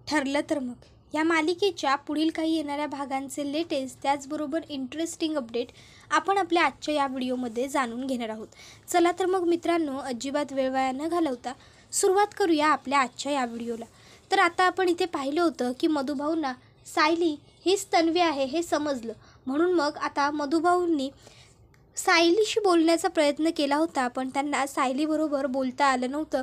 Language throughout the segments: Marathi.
ठरलं तर मग या मालिकेच्या पुढील काही येणाऱ्या भागांचे लेटेस्ट त्याचबरोबर इंटरेस्टिंग अपडेट आपण आपल्या आजच्या या व्हिडिओमध्ये जाणून घेणार आहोत. चला तर मग मित्रांनो, अजिबात वेळ वाया न घालवता सुरुवात करूया आपल्या आजच्या या व्हिडिओला. तर आता आपण इथे पाहिलं होतं की मधुभाऊंना सायली हीच तन्वी आहे हे समजलं, म्हणून मग आता मधुभाऊंनी सायलीशी बोलण्याचा प्रयत्न केला होता, पण त्यांना सायलीबरोबर बोलता आलं नव्हतं,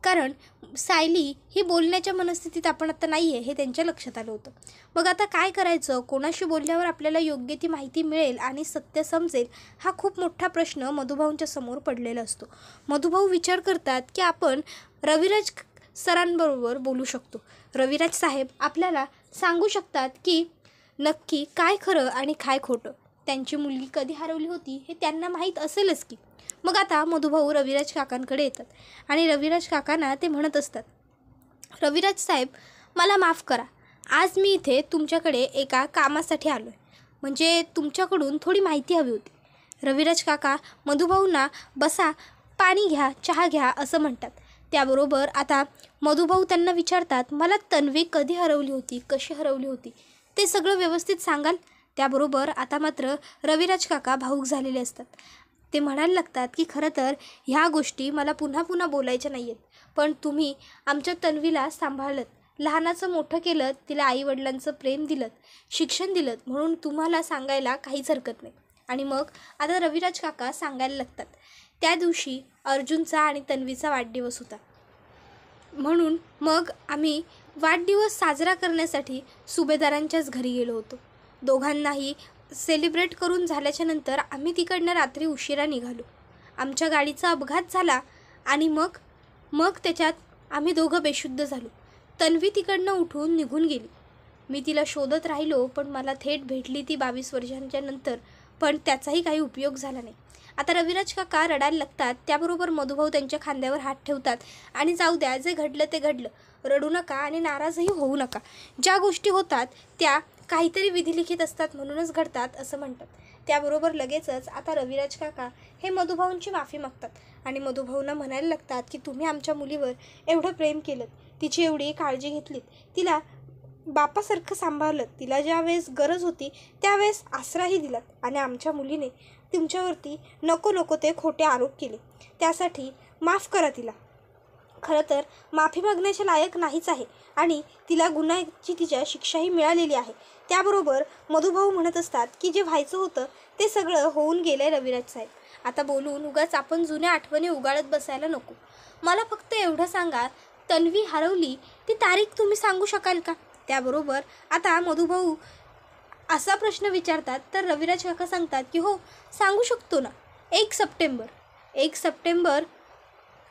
कारण सायली ही बोलण्याच्या मनस्थितीत आपण आता नाही आहे हे त्यांच्या लक्षात आलं होतं. मग आता काय करायचं, कोणाशी बोलल्यावर आपल्याला योग्य ती माहिती मिळेल आणि सत्य समजेल, हा खूप मोठा प्रश्न मधुभाऊंच्या समोर पडलेला असतो. मधुभाऊ विचार करतात की आपण रविराज सरांबरोबर बोलू शकतो. रविराज साहेब आपल्याला सांगू शकतात की नक्की काय खरं आणि काय खोटं, त्यांची मुलगी कधी हरवली होती हे त्यांना माहीत असेलच की. मग आता मधुभाऊ रविराज काकांकडे येतात आणि रविराज काकांना ते म्हणत असतात, रविराज साहेब मला माफ करा, आज मी इथे तुमच्याकडे एका कामासाठी आलो आहे, म्हणजे तुमच्याकडून थोडी माहिती हवी होती. रविराज काका मधुभाऊंना बसा, पाणी घ्या, चहा घ्या असं म्हणतात. त्याबरोबर आता मधुभाऊ त्यांना विचारतात, मला तन्वी कधी हरवली होती, कशी हरवली होती ते सगळं व्यवस्थित सांगाल. त्याबरोबर आता मात्र रविराज काका भावूक झालेले असतात. ते म्हणायला लागतात की खरं तर ह्या गोष्टी मला पुन्हा पुन्हा बोलायच्या नाही आहेत, पण तुम्ही आमच्या तन्वीला सांभाळलं, लहानाचं मोठं केलं, तिला आईवडिलांचं प्रेम दिलं, शिक्षण दिलं, म्हणून तुम्हाला सांगायला काहीच हरकत नाही. आणि मग आता रविराज काका सांगायला लागतात, त्या दिवशी अर्जुनचा आणि तन्वीचा वाढदिवस होता, म्हणून मग आम्ही वाढदिवस साजरा करण्यासाठी सुभेदारांच्याच घरी गेलो होतो. दोघांनाही सेलिब्रेट करून झाल्याच्या नंतर आम्ही तिकडनं रात्री उशिरा निघालो. आमच्या गाडीचा अपघात झाला आणि मग त्याच्यात आम्ही दोघं बेशुद्ध झालो. तन्वी तिकडनं उठून निघून गेली. मी तिला शोधत राहिलो, पण मला थेट भेटली ती 22 वर्षांच्या नंतर, पण त्याचाही काही उपयोग झाला नाही. आता रविराज काका रडायला लागतात. त्याबरोबर मधुभाऊ त्यांच्या खांद्यावर हात ठेवतात आणि जाऊ द्या, जे घडलं ते घडलं, रडू नका आणि नाराजही होऊ नका, ज्या गोष्टी होतात त्या काहीतरी विधिलिखित असतात म्हणूनच घडतात असं म्हणतात. त्याबरोबर लगेचच आता रविराज काका हे मधुभाऊंची माफी मागतात आणि मधुभाऊंना म्हणायला लागतात की तुम्ही आमच्या मुलीवर एवढं प्रेम केलं, तिची एवढी काळजी घेतलीत, तिला बापासारखं सांभाळलं, तिला ज्या वेळेस गरज होती त्यावेळेस आसराही दिलात आणि आमच्या मुलीने तुमच्यावरती नको ते खोटे आरोप केले, त्यासाठी माफ करा तिला. खरं तर माफी मागण्याच्या लायक नाहीच आहे आणि तिला गुन्ह्याची तिच्या शिक्षाही मिळालेली आहे. त्याबरोबर मधुभाऊ म्हणत असतात की जे व्हायचं होतं ते सगळं होऊन गेलं आहे रविराज साहेब, आता बोलून उगाच आपण जुन्या आठवणी उगाळत बसायला नको. मला फक्त एवढं सांगा, तन्वी हरवली ती तारीख तुम्ही सांगू शकाल का? त्याबरोबर आता मधुभाऊ असा प्रश्न विचारतात तर रविराज काका सांगतात की हो सांगू शकतो ना, 1 सप्टेंबर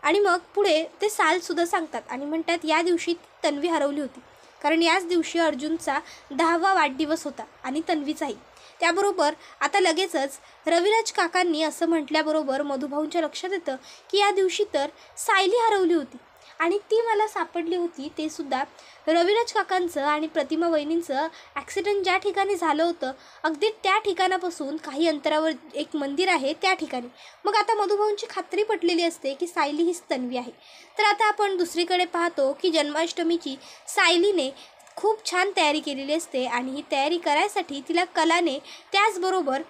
आणि मग पुढे ते सालसुद्धा सांगतात आणि म्हणतात या दिवशी तन्वी हरवली होती, कारण याच दिवशी अर्जुनचा 10वा वाढदिवस होता आणि तन्वीचाही. त्याबरोबर आता लगेचच रविराज काकांनी असं म्हटल्याबरोबर मधुभाऊंच्या लक्षात येतं की या दिवशी तर सायली हरवली होती आणि ती मला सापडली होती, ते सुद्धा रविराज काकांचं आणि प्रतिमा वहिनींचं ॲक्सिडेंट ज्या ठिकाणी झालं होतं अगदी त्या ठिकाणापासून काही अंतरावर एक मंदिर आहे त्या ठिकाणी. मग आता मधुभाऊंची खात्री पटलेली असते की सायली हीच तन्वी आहे. तर आता आपण दुसरीकडे पाहतो की जन्माष्टमीची सायलीने खूप छान तयारी केलेली असते आणि ही तयारी करायसाठी तिला कलाने त्याचबरोबर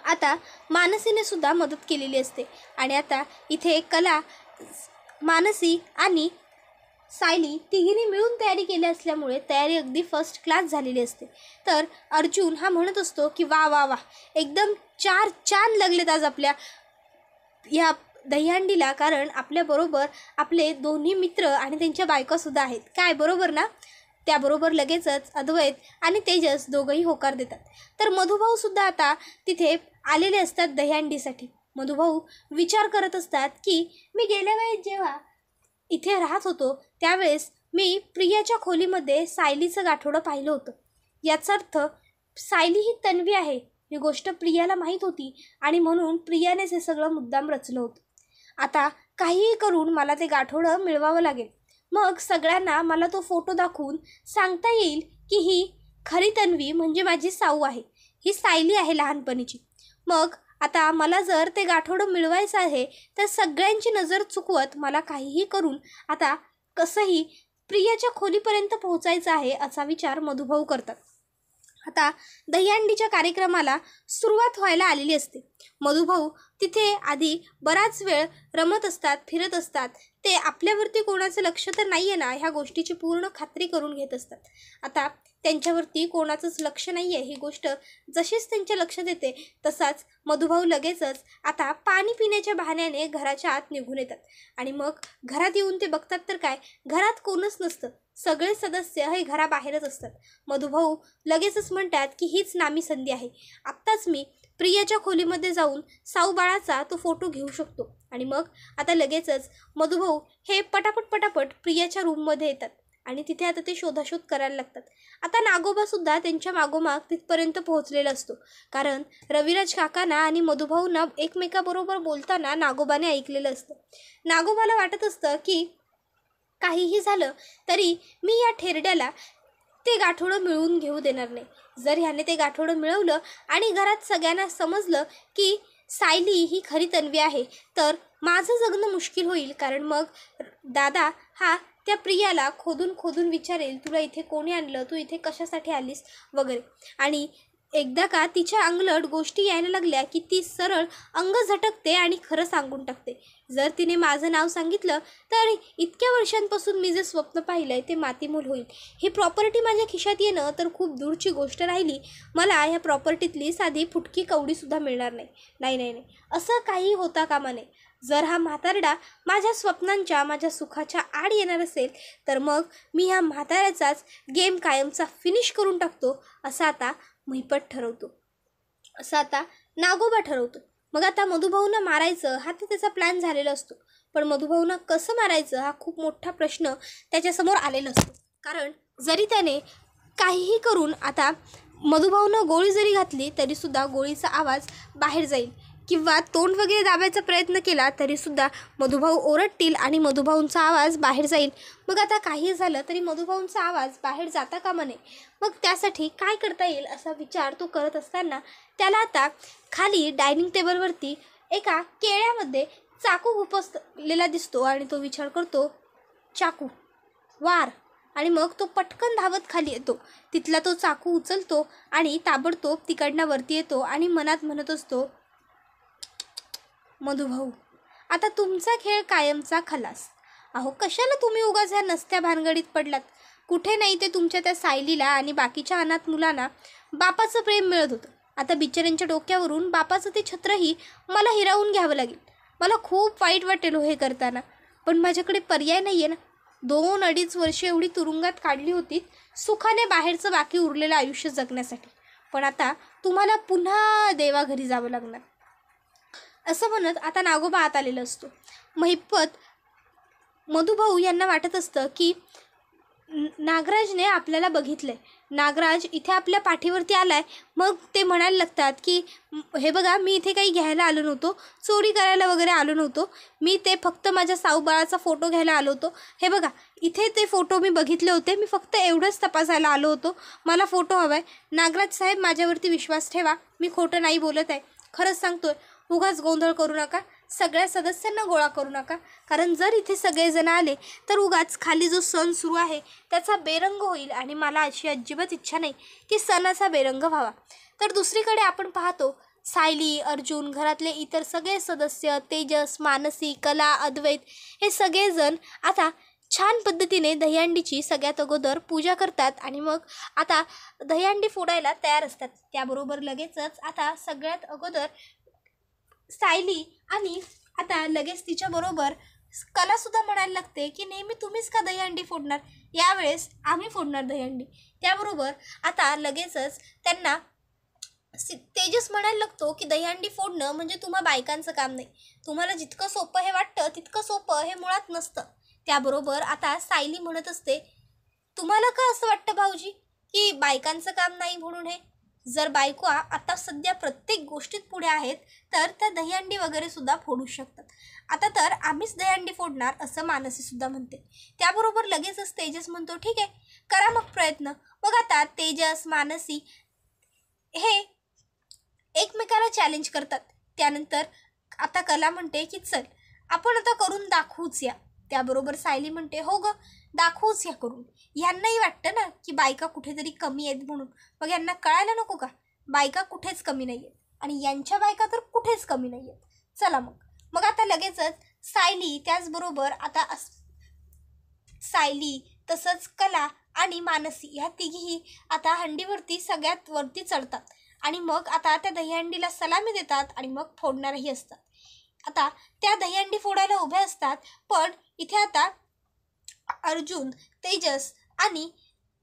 आता मानसीने सुद्धा मदत केलेली असते. आणि आता इथे कला, मानसी आणि सायली तिघींनी मिळून तयारी केली असल्यामुळे तयारी अगदी फर्स्ट क्लास झालेली असते. तर अर्जुन हा म्हणत असतो की वा वा वा, एकदम 4 चांद लागलेत आज आपल्या ह्या दहीहंडीला, कारण आपल्याबरोबर आपले दोन्ही मित्र आणि त्यांच्या बायकासुद्धा आहेत, काय बरोबर ना? त्याबरोबर लगेचच अद्वैत आणि तेजस दोघंही होकार देतात. तर मधुभाऊसुद्धा आता तिथे आलेले असतात दहीहंडीसाठी. मधुभाऊ विचार करत असतात की मी गेल्या वेळेस जेव्हा इथे राहत होतो त्यावेळेस मी प्रियाच्या खोलीमध्ये सायलीचं गाठोडं पाहिलं होतं, याचा अर्थ सायली ही तन्वी आहे ही गोष्ट प्रियाला माहीत होती आणि म्हणून प्रियानेच हे सगळं मुद्दाम रचलं होतं. आता काहीही करून मला ते गाठोडं मिळवावं लागेल, मग सगळ्यांना मला तो फोटो दाखवून सांगता येईल की ही खरी तन्वी म्हणजे माझी साऊ आहे, ही सायली आहे लहानपणीची. मग आता मला जर ते गाठोडं मिळवायचं आहे तर सगळ्यांची नजर चुकवत मला काहीही करून आता कसंही प्रियाच्या खोलीपर्यंत पोहोचायचं आहे असा विचार मधुभाऊ करतात. आता दहीहंडीच्या कार्यक्रमाला सुरुवात व्हायला आलेली असते. मधुभाऊ तिथे आधी बराच वेळ रमत असतात, फिरत असतात. ते आपल्यावरती कोणाचं लक्ष तर नाही आहे ना ह्या गोष्टीची पूर्ण खात्री करून घेत असतात. आता त्यांच्यावरती कोणाचंच लक्ष नाही आहे ही गोष्ट जशीच त्यांच्या लक्षात येते तसाच मधुभाऊ लगेचच आता पाणी पिण्याच्या बहाण्याने घराच्या आत निघून येतात. आणि मग घरात येऊन ते बघतात तर काय, घरात कोणच नसतं. सगळे सदस्य हे घराबाहेरच असतात. मधुभाऊ लगेचच म्हणतात की हीच नामी संधी आहे. आत्ताच मी प्रियाच्या खोलीमध्ये जाऊन साऊबाळाचा तो फोटो घेऊ शकतो. आणि मग आता लगेचच मधुभाऊ हे पटापट प्रियाच्या रूममध्ये येतात आणि तिथे आता ते शोधाशोध करायला लागतात. आता नागोबासुद्धा त्यांच्या मागोमाग तिथपर्यंत पोहोचलेला असतो. कारण रविराज काकांना आणि मधुभाऊंना एकमेकाबरोबर बोलताना नागोबाने ऐकलेलं असतं. नागोबाला वाटत असतं की काहीही झालं तरी मी या ठेरड्याला ते गाठोडं मिळवून घेऊ देणार नाही. जर ह्याने ते गाठोडं मिळवलं आणि घरात सगळ्यांना समजलं की सायली ही खरी तन्वी आहे तर माझं जगणं मुश्किल होईल. कारण मग दादा हा त्या प्रियाला खोदून विचारेल, तुला इथे कोणी आणलं, तू इथे कशासाठी आलीस वगैरे. आणि एकदा का तिच्या अंगलट गोष्टी यायला लागल्या की ती सरळ अंग झटकते आणि खरं सांगून टाकते. जर तिने माझं नाव सांगितलं तर इतक्या वर्षांपासून मी जे स्वप्न पाहिलं आहे ते मातीमोल होईल. ही प्रॉपर्टी माझ्या खिशात येणं तर खूप दूरची गोष्ट राहिली. मला ह्या प्रॉपर्टीतली साधी फुटकी कवडीसुद्धा मिळणार नाही. नाही नाही नाही असं काही होता कामा नये. जर हा म्हातारडा माझ्या स्वप्नांच्या, माझ्या सुखाच्या आड येणार असेल तर मग मी ह्या म्हाताऱ्याचाच गेम कायमचा फिनिश करून टाकतो असं आता महिपत ठरवतो, असं आता नागोबा ठरवतो. मग आता मधुभाऊंना मारायचं हा तर त्याचा प्लॅन झालेला असतो. पण मधुभाऊंना कसं मारायचं हा खूप मोठा प्रश्न त्याच्यासमोर आलेला असतो. कारण जरी त्याने काहीही करून आता मधुभाऊंना गोळी जरी घातली तरीसुद्धा गोळीचा आवाज बाहेर जाईल किंवा तोंड वगैरे दाबायचा प्रयत्न केला तरीसुद्धा मधुभाऊ ओरडतील आणि मधुभाऊंचा आवाज बाहेर जाईल. मग आता काही झालं तरी मधुभाऊंचा आवाज बाहेर जाता कामा नये. मग त्यासाठी काय करता येईल असा विचार तो करत असताना त्याला आता खाली डायनिंग टेबलवरती एका केळ्यामध्ये चाकू खुपसलेला दिसतो आणि तो विचार करतो, चाकू वार. आणि मग तो पटकन धावत खाली येतो. तिथला तो चाकू उचलतो आणि ताबडतोब तिकडनं वरती येतो आणि मनात म्हणत असतो, मधुभाऊ आता तुमचा खेळ कायमचा खलास. अहो कशाला तुम्ही उगाच ह्या नसत्या भानगडीत पडलात. कुठे नाही ते तुमच्या त्या सायलीला आणि बाकीच्या अनाथ मुलांना बापाचं प्रेम मिळत होतं. आता बिचाऱ्यांच्या डोक्यावरून बापाचं ते छत्रही मला हिरावून घ्यावं लागेल. मला खूप वाईट वाटेल हे करताना, पण माझ्याकडे पर्याय नाही आहे ना. 2-2.5 वर्षे एवढी तुरुंगात काढली होती सुखाने बाहेरचं बाकी उरलेलं आयुष्य जगण्यासाठी. पण आता तुम्हाला पुन्हा देवाघरी जावं लागणार. असं म्हणत आता नागोबा आत आलेला असतो. महिपत मधुभाऊ यांना वाटत असतं की नागराजने आपल्याला बघितलंय, नागराज इथे आपल्या पाठीवरती आलाय. मग ते म्हणायला लागतात की हे बघा मी इथे काही घ्यायला आलो नव्हतो, चोरी करायला वगैरे आलो नव्हतो, मी ते फक्त माझ्या साऊबाळाचा फोटो घ्यायला आलो होतो. हे बघा इथे ते फोटो मी बघितले होते, मी फक्त एवढंच तपासायला आलो होतो, मला फोटो हवा आहे. नागराज साहेब माझ्यावरती विश्वास ठेवा, मी खोटं नाही बोलत आहे, खरंच सांगतोय. उगाच गोंधळ करू नका, सगळ्या सदस्यांना गोळा करू नका. कारण जर इथे सगळेजण आले तर उगाच खाली जो सण सुरू आहे त्याचा बेरंग होईल आणि मला अशी अजिबात इच्छा नाही की सणाचा बेरंग व्हावा. तर दुसरीकडे आपण पाहतो सायली, अर्जुन, घरातले इतर सगळे सदस्य, तेजस, मानसी, कला, अद्वैत हे सगळेजण आता छान पद्धतीने दहीहंडीची सगळ्यात अगोदर पूजा करतात आणि मग आता दहीहंडी फोडायला तयार असतात. त्याबरोबर लगेचच आता सगळ्यात अगोदर सायली आणि आता लगेच तिच्याबरोबर कलासुद्धा म्हणायला लागते की नेहमी तुम्हीच का दहीहंडी फोडणार, यावेळेस आम्ही फोडणार दहीहंडी. त्याबरोबर आता लगेचच त्यांना तेजस म्हणायला लागतो की दहीहंडी फोडणं म्हणजे तुम्हा बायकांचं काम नाही, तुम्हाला जितकं सोपं हे वाटतं तितकं सोपं हे मुळात नसतं. त्याबरोबर आता सायली म्हणत असते, तुम्हाला का असं वाटतं भाऊजी की बायकांचं काम नाही म्हणून? हे जर बायका आता सध्या प्रत्येक गोष्टीत पुढे आहेत तर त्या दहीहंडी वगैरे सुद्धा फोडू शकतात. आता तर आम्हीच दहीहंडी फोडणार असं मानसी सुद्धा म्हणते. त्याबरोबर लगेचच तेजस म्हणतो, ठीक आहे करा मग प्रयत्न. मग आता तेजस, मानसी हे एकमेकाला चॅलेंज करतात. त्यानंतर आता कला म्हणते की चल आपण आता करून दाखवूच या. त्याबरोबर सायली म्हणते, हो ग दाखवूच ह्या करून. ह्यांनाही वाटतं ना की बायका कुठेतरी कमी आहेत म्हणून. मग यांना कळायला नको का बायका कुठेच कमी नाही आहेत आणि यांच्या बायका तर कुठेच कमी नाही आहेत. चला मग आता लगेचच सायली, त्याचबरोबर आता सायली तसंच कला आणि मानसी ह्या तिघीही आता हंडीवरती सगळ्यात वरती चढतात आणि मग आता त्या दहीहंडीला सलामी देतात आणि मग फोडणारही असतात. आता त्या दहीहंडी फोडायला उभ्या असतात, पण इथे आता अर्जुन, तेजस आणि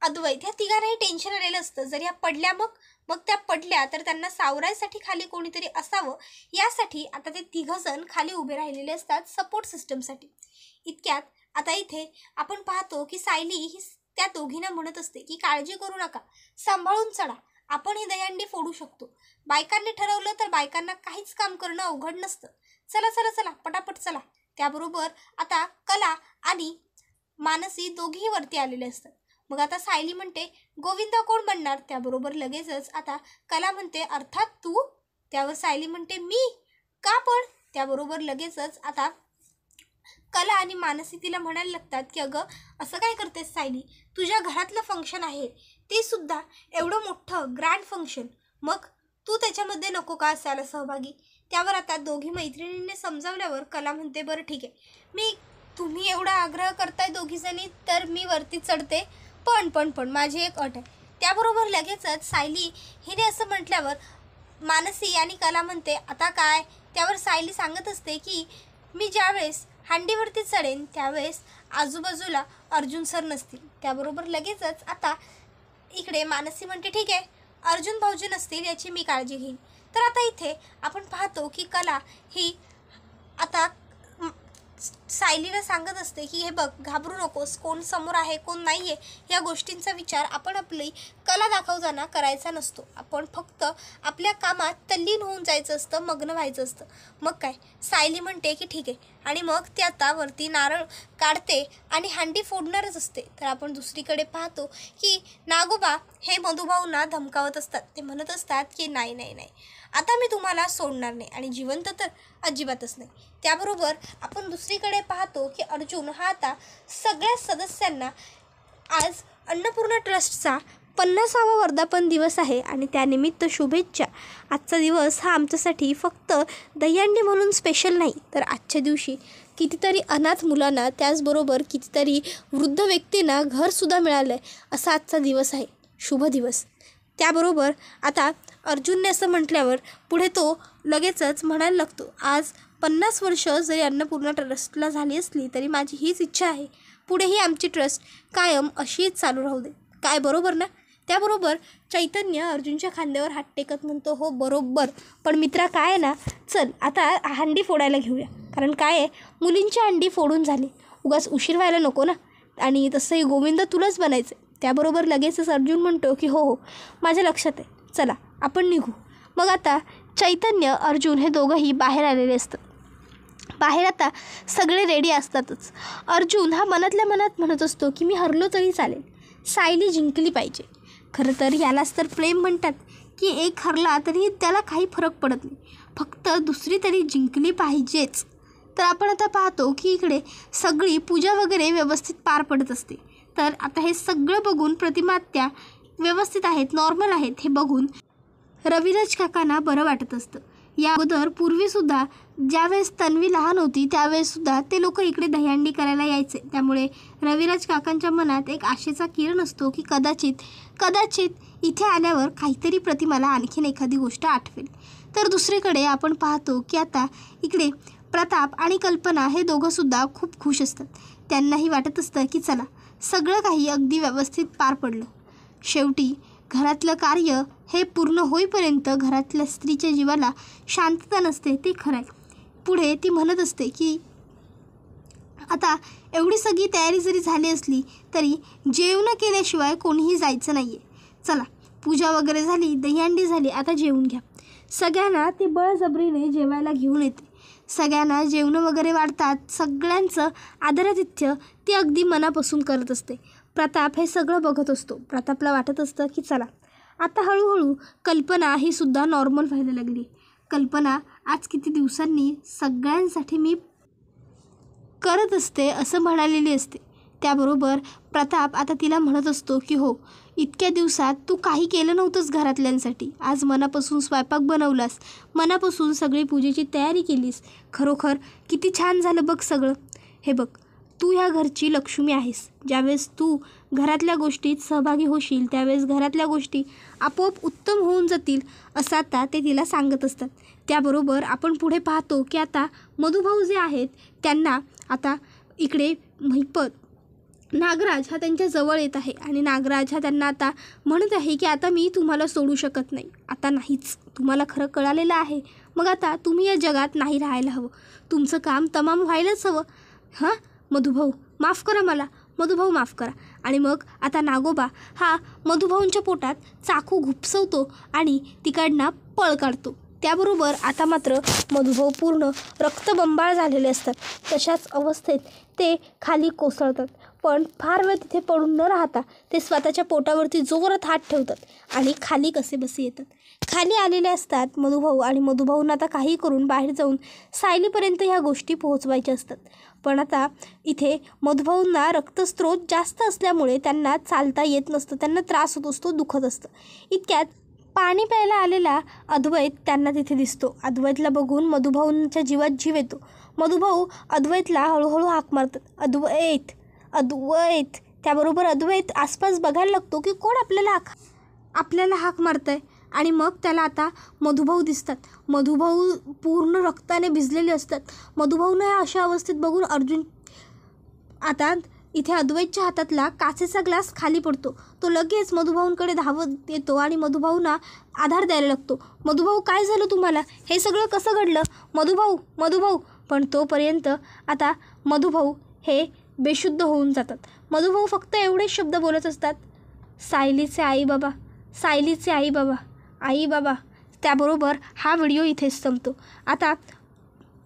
अद्वैत ह्या तिघांनाही टेन्शन आलेलं असतं. जर ह्या पडल्या मग त्या पडल्या तर त्यांना सावरायसाठी खाली कोणीतरी असावं, यासाठी आता ते तिघंजण खाली उभे राहिलेले असतात सपोर्ट सिस्टमसाठी. इतक्यात आता इथे आपण पाहतो की सायली ही त्या दोघींना म्हणत असते की काळजी करू नका, सांभाळून चढा, आपण ही दहीहंडी फोडू शकतो. बायकांनी ठरवलं तर बायकांना काहीच काम करणं अवघड नसतं. चला चला चला पटापट चला. त्याबरोबर आता कला आणि मानसी दोघीही वरती आलेले असतात. मग आता सायली म्हणते गोविंदा कोण बनणार. त्याबरोबर लगेचच आता कला म्हणते अर्थात तू. त्यावर सायली म्हणते मी का पण. त्याबरोबर लगेचच आता कला आणि मानसी तिला म्हणायला लागतात की अगं असं काय करतेस सायली, तुझ्या घरातलं फंक्शन आहे ते सुद्धा एवढं मोठं ग्रँड फंक्शन, मग तू त्याच्यामध्ये नको का असायला सहभागी. त्यावर आता दोघी मैत्रिणींनी समजावल्यावर कला म्हणते बरं ठीक आहे, तुम्ही एवढा आग्रह करताय दोघीजणी तर मी वरती चढते, पण माझी एक अट आहे. त्याबरोबर लगेचच सायली हिने असं म्हटल्यावर मानसी आणि कला म्हणते आता काय. त्यावर सायली सांगत असते की मी ज्यावेळेस हंडीवरती चढेन त्यावेळेस आजूबाजूला अर्जुन सर नसतील. त्याबरोबर लगेचच आता इकडे मानसी म्हणते ठीक आहे, अर्जुन भाऊजी नसतील याची मी काळजी घेईन. तर आता इथे आपण पाहतो की कला ही आता सायलीला सांगत असते की हे बघ घाबरू नकोस, कोण समोर आहे कोण नाही आहे या गोष्टींचा विचार आपण आपली कला दाखवताना करायचा नसतो. आपण फक्त आपल्या कामात तल्लीन होऊन जायचं असतं, मग्न व्हायचं असतं. मग काय सायली म्हणते की ठीक आहे आणि मग ती आता वरती नारळ काढते आणि हंडी फोडणारच असते. तर आपण दुसरीकडे पाहतो की नागोबा हे मधुभाऊंना धमकावत असतात. ते म्हणत असतात की नाही नाही नाही आता मी तुम्हाला सोडणार नाही आणि जिवंत तर अजिबातच नाही. त्याबरोबर आपण दुसरीकडे पाहतो की अर्जुन हा आता सगळ्या सदस्यांना आज अन्नपूर्णा ट्रस्टचा 50वा वर्धापन दिवस आहे आणि त्यानिमित्त शुभेच्छा. आजचा दिवस हा आमच्यासाठी फक्त दहीहंडी म्हणून स्पेशल नाही, तर आजच्या दिवशी कितीतरी अनाथ मुलांना त्याचबरोबर कितीतरी वृद्ध व्यक्तींना घरसुद्धा मिळालं आहे असा आजचा दिवस आहे, शुभ दिवस. त्याबरोबर आता अर्जुनने असं म्हटल्यावर पुढे तो लगेचच म्हणायला लागतो आज 50 वर्ष जरी अन्नपूर्णा ट्रस्टला झाली असली तरी माझी हीच इच्छा आहे, पुढेही आमची ट्रस्ट कायम अशीच चालू राहू दे. काय बरोबर ना. त्याबरोबर चैतन्य अर्जुनच्या खांद्यावर हात टेकत म्हणतो हो बरोबर, पण मित्रा काय आहे ना, चल आता हंडी फोडायला घेऊया, कारण काय आहे मुलींची हंडी फोडून झाली, उगाच उशीर व्हायला नको ना, आणि तसंही गोविंद तुलाच बनायचं. त्याबरोबर लगेचच अर्जुन म्हणतो की हो माझ्या लक्षात आहे, चला आपण निघू. मग आता चैतन्य अर्जुन हे दोघंही बाहेर आलेले असतात. बाहेर आता सगळे रेडी असतातच. अर्जुन हा मनातल्या मनात म्हणत असतो की मी हरलो तरी चालेल, सायली जिंकली पाहिजे. खरं तर यालाच तर प्रेम म्हणतात की एक हरला तरी त्याला काही फरक पडत नाही, फक्त दुसरी तरी जिंकली पाहिजेच. तर आपण आता पाहतो की इकडे सगळी पूजा वगैरे व्यवस्थित पार पडत असते. तर आता हे सगळं बघून प्रतिमात्या व्यवस्थित आहेत, नॉर्मल आहेत हे बघून रविराज काकांना बरं वाटत असतं. या अगोदर पूर्वीसुद्धा ज्यावेळेस तन्वी लहान होती त्यावेळेससुद्धा ते लोक इकडे दहीहंडी करायला यायचे. त्यामुळे रविराज काकांच्या मनात एक आशेचा किरण असतो की कदाचित इथे आल्यावर काहीतरी प्रतिमाला आणखीन एखादी गोष्ट आठवेल. तर दुसरीकडे आपण पाहतो की आता इकडे प्रताप आणि कल्पना हे दोघंसुद्धा खूप खुश असतात. त्यांनाही वाटत असतं की चला सगळं काही अगदी व्यवस्थित पार पडलं. शेवटी घरातलं कार्य हे पूर्ण होईपर्यंत घरातल्या स्त्रीच्या जीवाला शांतता नसते, ते खरं आहे. पुढे ती म्हणत असते की आता एवढी सगळी तयारी जरी झाली असली तरी जेवण केल्याशिवाय कोणीही जायचं नाही आहे. चला पूजा वगैरे झाली, दहीहंडी झाली, आता जेवून घ्या. सगळ्यांना ती बळजबरीने जेवायला घेऊन येते. सगळ्यांना जेवणं वगैरे वाढतात. सगळ्यांचं आदरातिथ्य ती अगदी मनापासून करत असते. प्रताप हे सगळं बघत असतो. प्रतापला वाटत असतं की चला आता हळूहळू कल्पना ही सुद्धा नॉर्मल व्हायला लागली. कल्पना आज किती दिवसांनी सगळ्यांसाठी मी करत असते असं म्हणालेली असते. त्याबरोबर प्रताप आता तिला म्हणत असतो की हो, इतक्या दिवसात तू काही केलं नव्हतंस घरातल्यांसाठी. आज मनापासून स्वयंपाक बनवलास, मनापासून सगळी पूजेची तयारी केलीस. खरोखर किती छान झालं बघ सगळं. हे बघ, तू ह्या घरची लक्ष्मी आहेस. ज्यावेळेस तू घरातल्या गोष्टीत सहभागी होशील त्यावेळेस घरातल्या गोष्टी आपोआप उत्तम होऊन जातील, असं आता ते तिला सांगत असतात. त्याबरोबर आपण पुढे पाहतो की आता मधुभाऊ जे आहेत त्यांना आता इकडे महिपत नागराज हा त्यांच्या जवळ येत आहे आणि नागराज हा त्यांना आता म्हणत आहे की आता मी तुम्हाला सोडू शकत नाही. आता नाहीच, तुम्हाला खरं कळालेलं आहे. मग आता तुम्ही या जगात नाही राहायला हवं, तुमचं काम तमाम व्हायलाच हवं. हां मधुभाऊ माफ करा मला, मधुभाऊ माफ करा. आणि मग आता नागोबा हा मधुभाऊंच्या पोटात चाकू घुपसवतो आणि तिकडनं पळ काढतो. त्याबरोबर आता मात्र मधुभाऊ पूर्ण रक्तबंबाळ झालेले असतात. तशाच अवस्थेत ते खाली कोसळतात. पण फार वेळ तिथे पडून न राहता ते स्वतःच्या पोटावरती जोरात हात ठेवतात आणि खाली कसेबसे येतात. खाली आलेले असतात मधुभाऊ आणि मधुभाऊंना आता काही करून बाहेर जाऊन सायलीपर्यंत ह्या गोष्टी पोहोचवायच्या असतात. पण आता इथे मधुभाऊंना रक्तस्रोत जास्त असल्यामुळे त्यांना चालता येत नसतं, त्यांना त्रास होत असतो, दुखत असतं. इतक्यात पाणी प्यायला आलेला अद्वैत त्यांना तिथे दिसतो. अद्वैतला बघून मधुभाऊंच्या जीवात जीव येतो. मधुभाऊ अद्वैतला हळूहळू हाक मारतात, अद्वैत अद्वैत. त्याबरोबर अद्वैत आसपास बघायला लागतो की कोण आपल्याला हाक मारतं आहे. आणि मग त्याला आता मधुभाऊ दिसतात. मधुभाऊ पूर्ण रक्ताने भिजलेले असतात. मधुभाऊनं या अशा अवस्थेत बघून अर्जुन आता इथे अद्वैतच्या हातातला काचेचा ग्लास खाली पडतो. तो लगेच मधुभाऊंकडे धावत येतो आणि मधुभाऊंना आधार द्यायला लागतो. मधुभाऊ काय झालं तुम्हाला, हे सगळं कसं घडलं, मधुभाऊ मधुभाऊ. पण तोपर्यंत आता मधुभाऊ हे बेशुद्ध होऊन जातात. मधुभाऊ फक्त एवढेच शब्द बोलत असतात, सायलीचे आई बाबा, सायलीचे आई बाबा, आई बाबा. त्याबरोबर हा व्हिडिओ इथेच संपतो. आता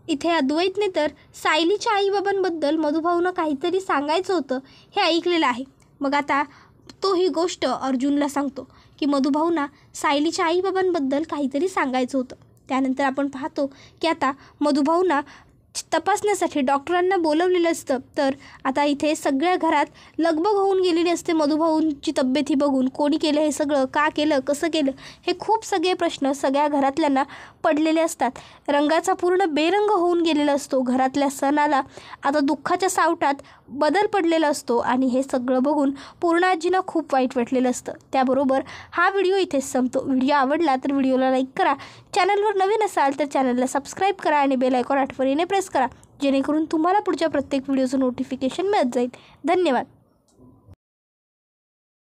इथे अद्वैतने तर सायलीच्या आईबाबांबद्दल मधुभाऊनं काहीतरी सांगायचं होतं हे ऐकलेलं आहे. मग आता तो ही गोष्ट अर्जुनला सांगतो की मधुभाऊंना सायलीच्या आईबाबांबद्दल काहीतरी सांगायचं होतं. त्यानंतर आपण पाहतो की आता मधुभाऊंना तपासण्यासाठी डॉक्टरांना बोलवलेलं असतं. तर आता इथे सगळ्या घरात लगबग होऊन गेलेली असते मधुभाऊंची तब्येत ही बघून. कोणी केलं हे सगळं, का केलं, कसं केलं, हे खूप सगळे प्रश्न सगळ्या घरातल्यांना पडलेले असतात. रंगाचा पूर्ण बेरंग होऊन गेलेला असतो. घरातल्या सणाला आता दुःखाच्या सावटात बदल पडलेला असतो आणि हे सगळं बघून पूर्ण आजींना खूप वाईट वाटलेलं असतं. त्याबरोबर हा व्हिडिओ इथेच संपतो. व्हिडिओ आवडला तर व्हिडिओला लाईक करा. चॅनलवर नवीन असाल तर चॅनलला सबस्क्राईब करा आणि बेल आयकॉन आठवणीने प्रेस करा, जेणेकरून तुम्हाला पुढच्या प्रत्येक व्हिडिओचं नोटिफिकेशन मिळत जाईल. धन्यवाद.